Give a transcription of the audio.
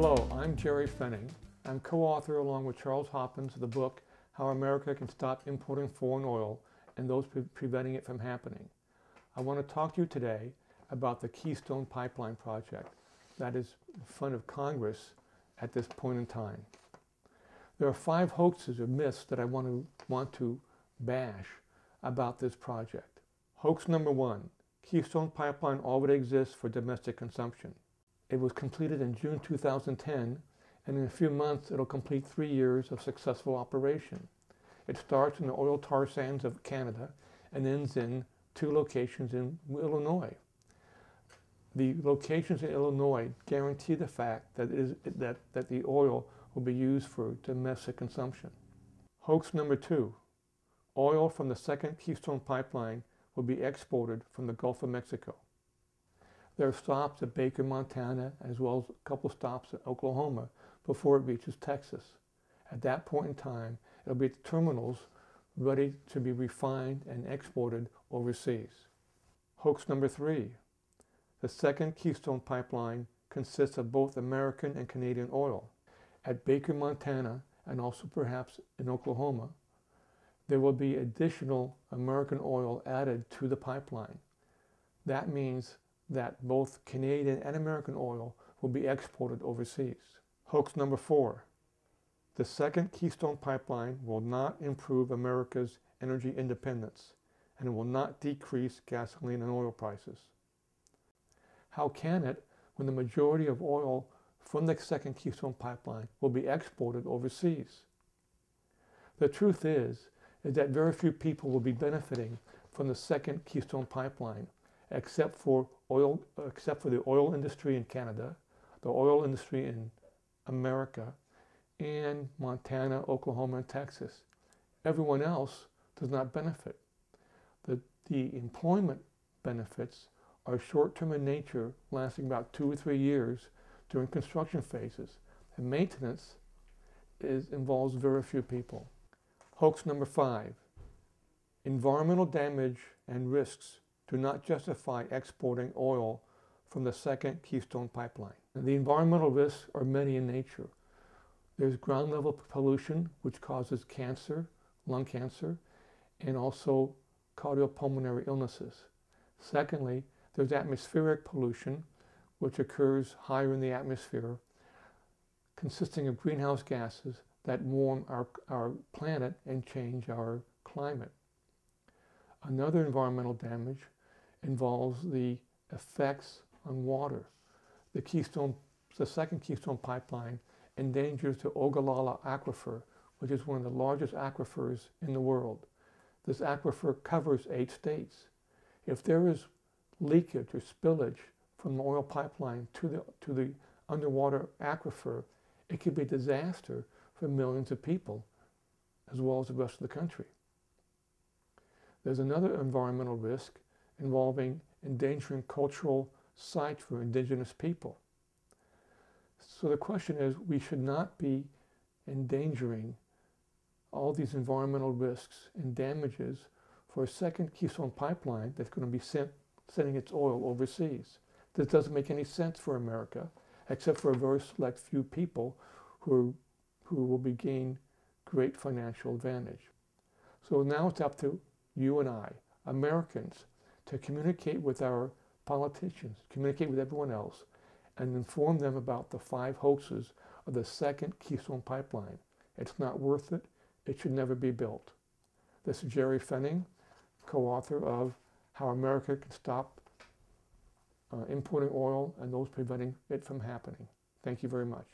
Hello, I'm Jerry Fenning. I'm co-author along with Charles Hopkins of the book How America Can Stop Importing Foreign Oil and Those Preventing It from Happening. I want to talk to you today about the Keystone Pipeline project that is in front of Congress at this point in time. There are 5 hoaxes or myths that I want to bash about this project. Hoax number 1, Keystone Pipeline already exists for domestic consumption. It was completed in June 2010, and in a few months it'll complete 3 years of successful operation. It starts in the oil tar sands of Canada and ends in 2 locations in Illinois. The locations in Illinois guarantee the fact that the oil will be used for domestic consumption. Hoax number 2, oil from the second Keystone Pipeline will be exported from the Gulf of Mexico. There are stops at Baker, Montana, as well as a couple stops in Oklahoma before it reaches Texas. At that point in time, it'll be at the terminals ready to be refined and exported overseas. Hoax number 3, the second Keystone Pipeline consists of both American and Canadian oil. At Baker, Montana, and also perhaps in Oklahoma, there will be additional American oil added to the pipeline. That means that both Canadian and American oil will be exported overseas. Hoax number 4, the second Keystone Pipeline will not improve America's energy independence and will not decrease gasoline and oil prices. How can it when the majority of oil from the second Keystone Pipeline will be exported overseas? The truth is that very few people will be benefiting from the second Keystone Pipeline, except for the oil industry in Canada, the oil industry in America, and Montana, Oklahoma, and Texas. Everyone else does not benefit. The employment benefits are short-term in nature, lasting about 2 or 3 years during construction phases, and maintenance involves very few people. Hoax number 5, environmental damage and risks do not justify exporting oil from the second Keystone Pipeline. And the environmental risks are many in nature. There's ground level pollution, which causes cancer, lung cancer, and also cardiopulmonary illnesses. Secondly, there's atmospheric pollution, which occurs higher in the atmosphere, consisting of greenhouse gases that warm our planet and change our climate. Another environmental damage involves the effects on water. The second Keystone Pipeline endangers the Ogallala Aquifer, which is one of the largest aquifers in the world. This aquifer covers 8 states. If there is leakage or spillage from the oil pipeline to the underwater aquifer, it could be a disaster for millions of people, as well as the rest of the country. There's another environmental risk involving endangering cultural sites for indigenous people. So the question is, we should not be endangering all these environmental risks and damages for a second Keystone Pipeline that's going to be sending its oil overseas. This doesn't make any sense for America, except for a very select few people who will gain great financial advantage. So now it's up to you and I, Americans, to communicate with our politicians, communicate with everyone else, and inform them about the 5 hoaxes of the second Keystone Pipeline. It's not worth it. It should never be built. This is Jerry Fenning, co-author of How America Can Stop Importing Oil and Those Preventing It from Happening. Thank you very much.